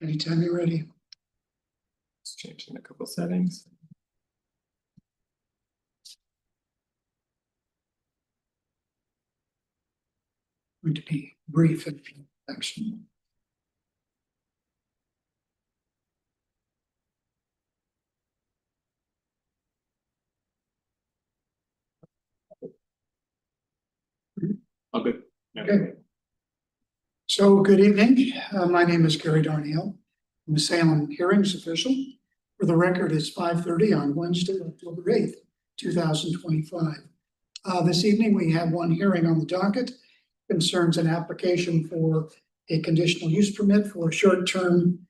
Anytime you're ready. Just changing a couple settings. Going to be brief and action. All good. Okay. So good evening. My name is Gary Darnielle. I'm a Salem hearings official. For the record, it's 5:30 on Wednesday, October 8th, 2025. This evening, we have one hearing on the docket. Concerns an application for a conditional use permit for a short-term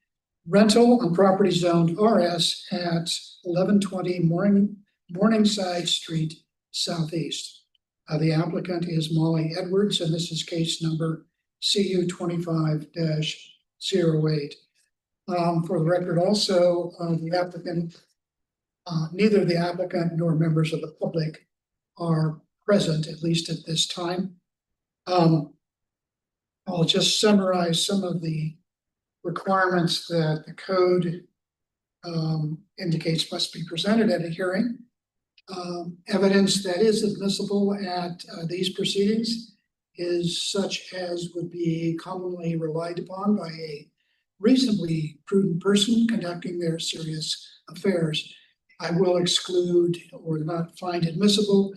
rental on property zoned RS at 1120 Morningside Street Southeast. The applicant is Molly Edwards, and this is case number CU 25-08. For the record, also, the applicant, neither the applicant nor members of the public are present, at least at this time. I'll just summarize some of the requirements that the code indicates must be presented at a hearing. Evidence that is admissible at these proceedings is such as would be commonly relied upon by a reasonably prudent person conducting their serious affairs. I will exclude or not find admissible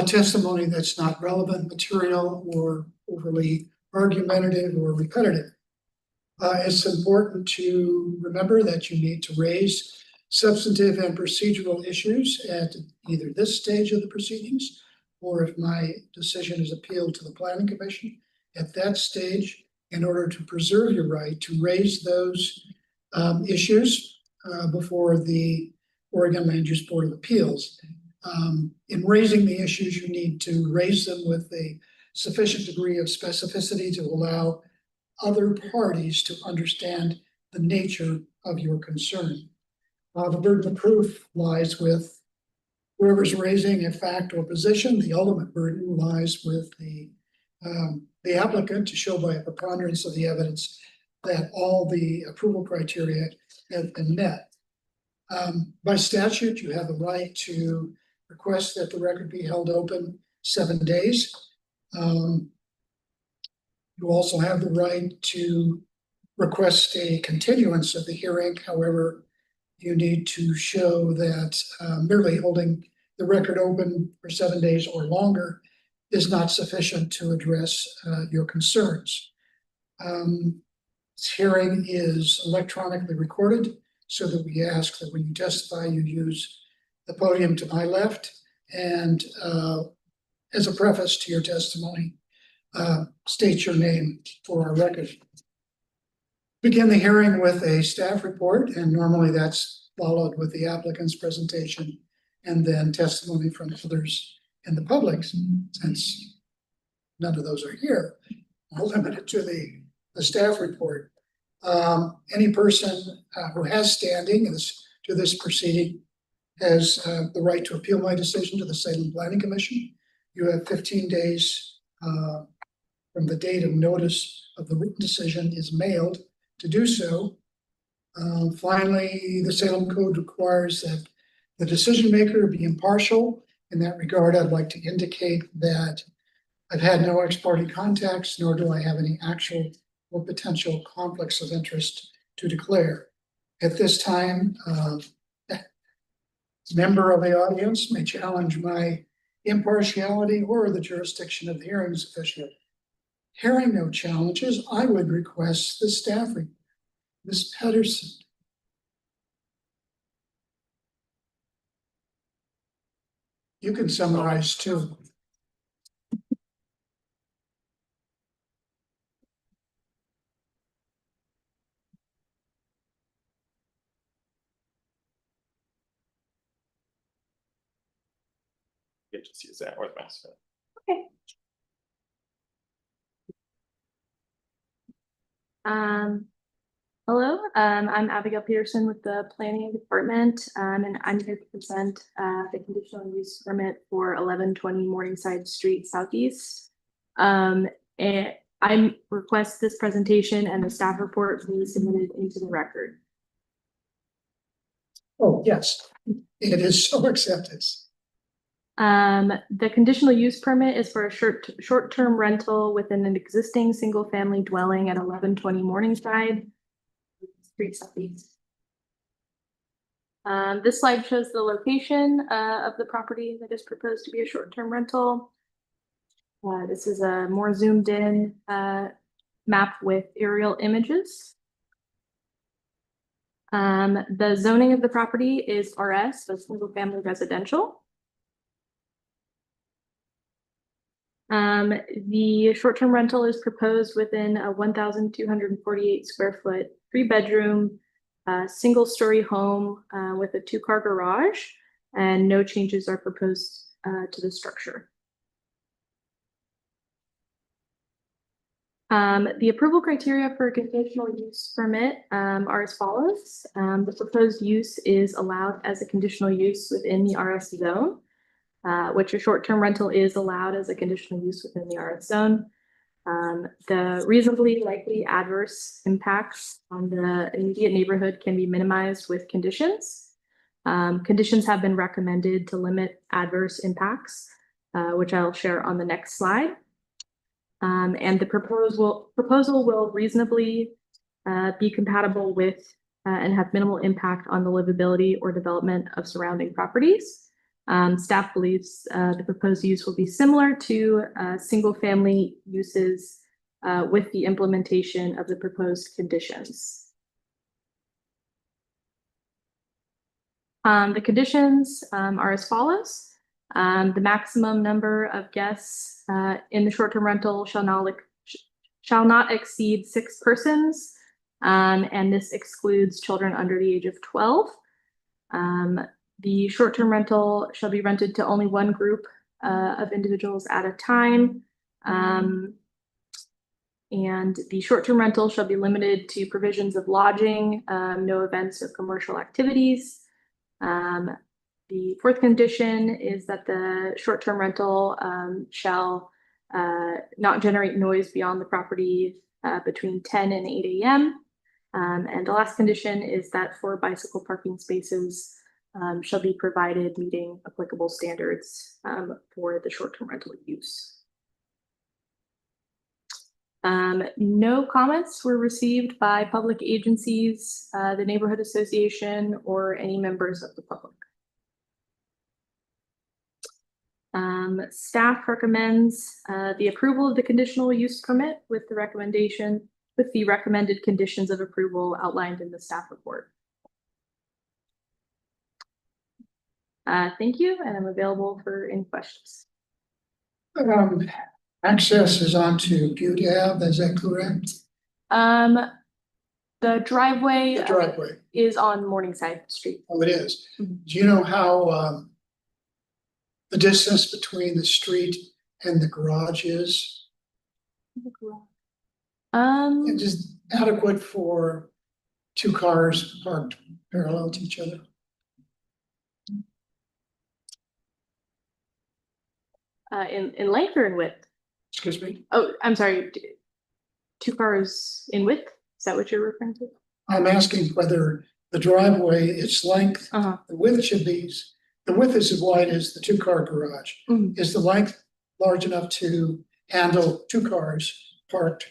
testimony that's not relevant material or overly argumentative or repetitive. It's important to remember that you need to raise substantive and procedural issues at either this stage of the proceedings, or if my decision is appealed to the Planning Commission at that stage, in order to preserve your right to raise those issues before the Oregon Land Use Board of Appeals. In raising the issues, you need to raise them with a sufficient degree of specificity to allow other parties to understand the nature of your concern. The burden of proof lies with whoever's raising a fact or position. The ultimate burden lies with the applicant to show by a preponderance of the evidence that all the approval criteria have been met. By statute, you have the right to request that the record be held open 7 days. You also have the right to request a continuance of the hearing. However, you need to show that merely holding the record open for 7 days or longer is not sufficient to address your concerns. This hearing is electronically recorded, so that we ask that when you testify, you use the podium to my left, and as a preface to your testimony, state your name for our record. Begin the hearing with a staff report, and normally that's followed with the applicant's presentation and then testimony from others in the public. Since none of those are here, I'll limit it to the staff report. Any person who has standing to this proceeding has the right to appeal my decision to the Salem Planning Commission. You have 15 days from the date of notice of the written decision is mailed to do so. Finally, the Salem Code requires that the decision maker be impartial. In that regard, I'd like to indicate that I've had no ex parte contacts, nor do I have any actual or potential conflicts of interest to declare. At this time, a member of the audience may challenge my impartiality or the jurisdiction of the hearings official. Hearing no challenges, I would request the staff report. Ms. Pedersen. You can summarize too. You just use that or the mouse. Okay. Hello, I'm Abigail Peterson with the Planning Department, and I'm here to present the conditional use permit for 1120 Morningside Street Southeast. And I request this presentation and the staff report be submitted into the record. Oh, yes, it is so accepted. The conditional use permit is for a short-term rental within an existing single-family dwelling at 1120 Morningside. Street southeast. This slide shows the location of the property that is proposed to be a short-term rental. This is a more zoomed in map with aerial images. The zoning of the property is RS, so single-family residential. The short-term rental is proposed within a 1,248 square foot, 3-bedroom, single-story home with a 2-car garage, and no changes are proposed to the structure. The approval criteria for a conditional use permit are as follows. The proposed use is allowed as a conditional use within the RS zone, which a short-term rental is allowed as a conditional use within the RS zone. The reasonably likely adverse impacts on the immediate neighborhood can be minimized with conditions. Conditions have been recommended to limit adverse impacts, which I'll share on the next slide. And the proposal will reasonably be compatible with and have minimal impact on the livability or development of surrounding properties. Staff believes the proposed use will be similar to single-family uses with the implementation of the proposed conditions. The conditions are as follows. The maximum number of guests in the short-term rental shall not exceed 6 persons, and this excludes children under the age of 12. The short-term rental shall be rented to only one group of individuals at a time. And the short-term rental shall be limited to provisions of lodging, no events or commercial activities. The fourth condition is that the short-term rental shall not generate noise beyond the property between 10 and 8 a.m. And the last condition is that 4 bicycle parking spaces shall be provided meeting applicable standards for the short-term rental use. No comments were received by public agencies, the neighborhood association, or any members of the public. Staff recommends the approval of the conditional use permit with the recommended conditions of approval outlined in the staff report. Thank you, and I'm available for any questions. Access is onto Butte Ave, is that correct? The driveway, The driveway, is on Morningside Street. oh, it is. Mhm. Do you know how the distance between the street and the garage is? It's just adequate for 2 cars parked parallel to each other? In length or in width? Excuse me? Oh, I'm sorry. 2 cars in width? Is that what you're referring to? I'm asking whether the driveway, its length, Uh-huh. the width should be, the width is as wide as the 2-car garage. Mhm. Is the length large enough to handle 2 cars parked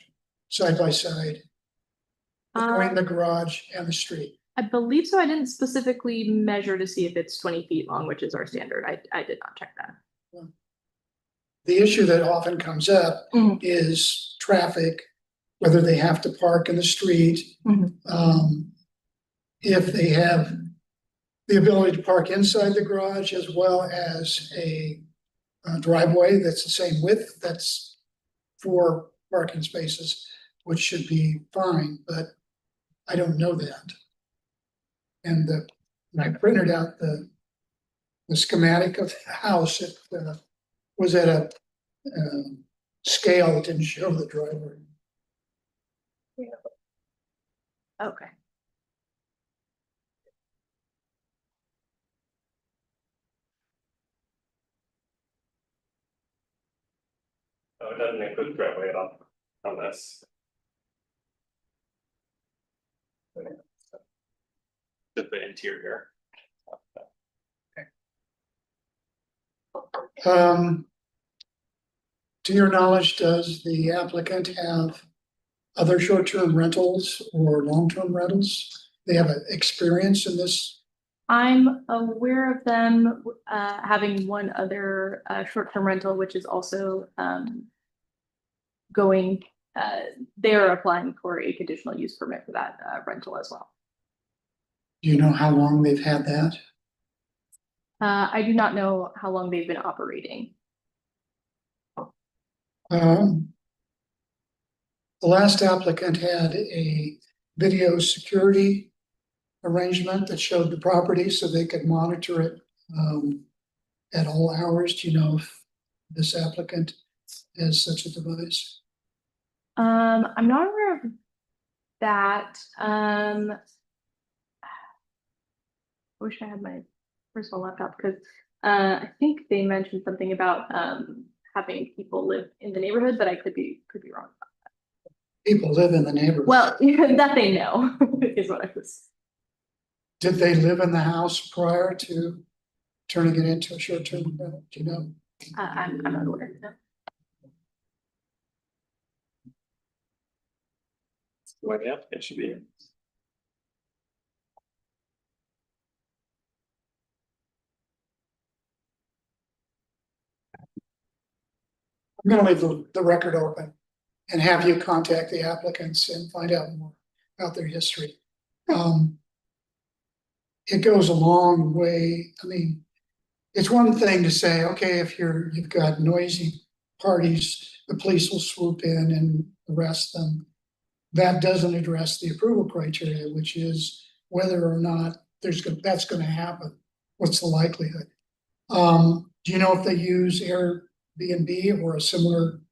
side by side between the garage and the street? I believe so. I didn't specifically measure to see if it's 20 feet long, which is our standard. I did not check that. The issue that often comes up Mhm. is traffic, whether they have to park in the street. Mhm. If they have the ability to park inside the garage as well as a driveway that's the same width, that's 4 parking spaces, which should be fine, but I don't know that. And when I printed out the schematic of the house, it was at a scale that didn't show the driveway. Okay. Oh, it doesn't include driveway at all. on this. The interior. To your knowledge, does the applicant have other short-term rentals or long-term rentals? They have an experience in this? I'm aware of them having one other short-term rental, which is also going, they're applying for a conditional use permit for that rental as well. Do you know how long they've had that? I do not know how long they've been operating. The last applicant had a video security arrangement that showed the property so they could monitor it at all hours. Do you know if this applicant has such a device? I'm not aware of that. I wish I had my personal laptop because I think they mentioned something about having people live in the neighborhood, but I could be wrong. People live in the neighborhood. Well, that they know is what I was. Did they live in the house prior to turning it into a short-term rental? Do you know? I'm not aware. No. Why the applicant should be. I'm gonna leave the record open and have you contact the applicants and find out more about their history. It goes a long way. I mean, it's one thing to say, okay, if you've got noisy parties, the police will swoop in and arrest them. That doesn't address the approval criteria, which is whether or not that's gonna happen. What's the likelihood? Do you know if they use Airbnb or a similar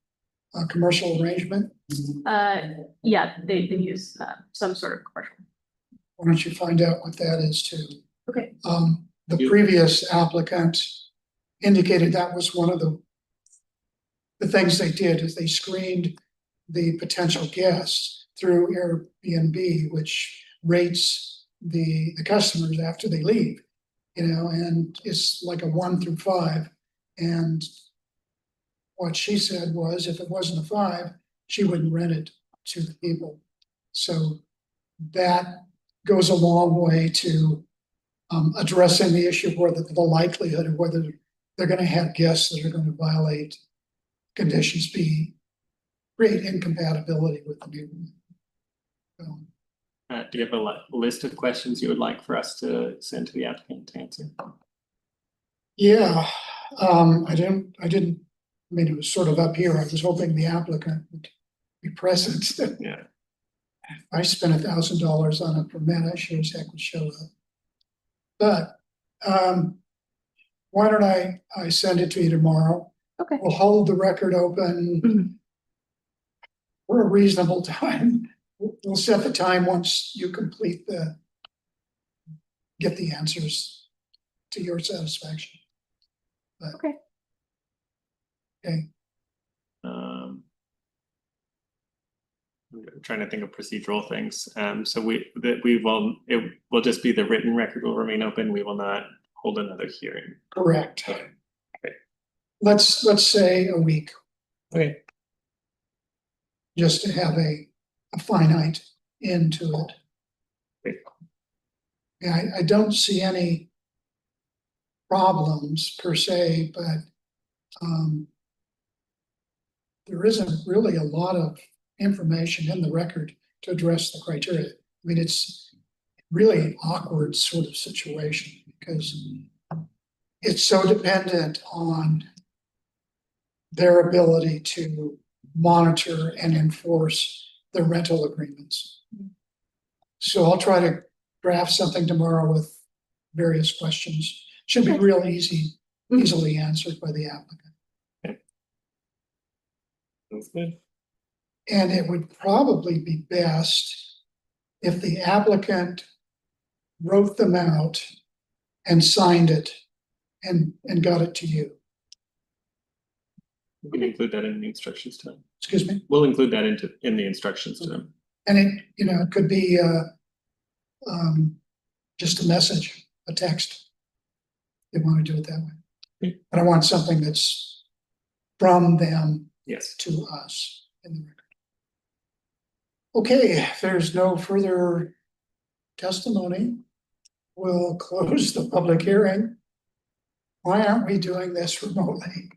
commercial arrangement? Yeah, they use some sort of commercial. Why don't you find out what that is too? Okay. The previous applicant indicated that was one of the things they did is they screened the potential guests through Airbnb, which rates the customers after they leave, you know, and it's like a 1 through 5. And what she said was if it wasn't a 5, she wouldn't rent it to the people. So that goes a long way to addressing the issue of whether the likelihood of whether they're going to have guests that are going to violate conditions create incompatibility with the neighborhood. So, Do you have a list of questions you would like for us to send to the applicant to answer? yeah, I didn't, I mean, it was sort of up here. I was hoping the applicant would be present. Yeah. I spent $1,000 on a permit, I sure as heck would show up. But why don't I send it to you tomorrow? Okay. We'll hold the record open for a reasonable time. We'll set the time once you get the answers to your satisfaction. But, Okay. Okay. I'm trying to think of procedural things. So it will just be the written record will remain open. We will not hold another hearing. Correct. Okay. Let's say a week, Okay. just to have a finite end to it. Okay. Yeah, I don't see any problems per se, but there isn't really a lot of information in the record to address the criteria. I mean, it's really awkward sort of situation because it's so dependent on their ability to monitor and enforce the rental agreements. So I'll try to draft something tomorrow with various questions. Should be real easily answered by the applicant. That's good. And it would probably be best if the applicant wrote them out and signed it and got it to you. We can include that in the instructions too. Excuse me. We'll include that in the instructions to them. And it, it could be, just a message, a text. They want to do it that way. Okay. But I want something that's from them Yes. to us in the record. Okay, if there's no further testimony, we'll close the public hearing. Why aren't we doing this remotely?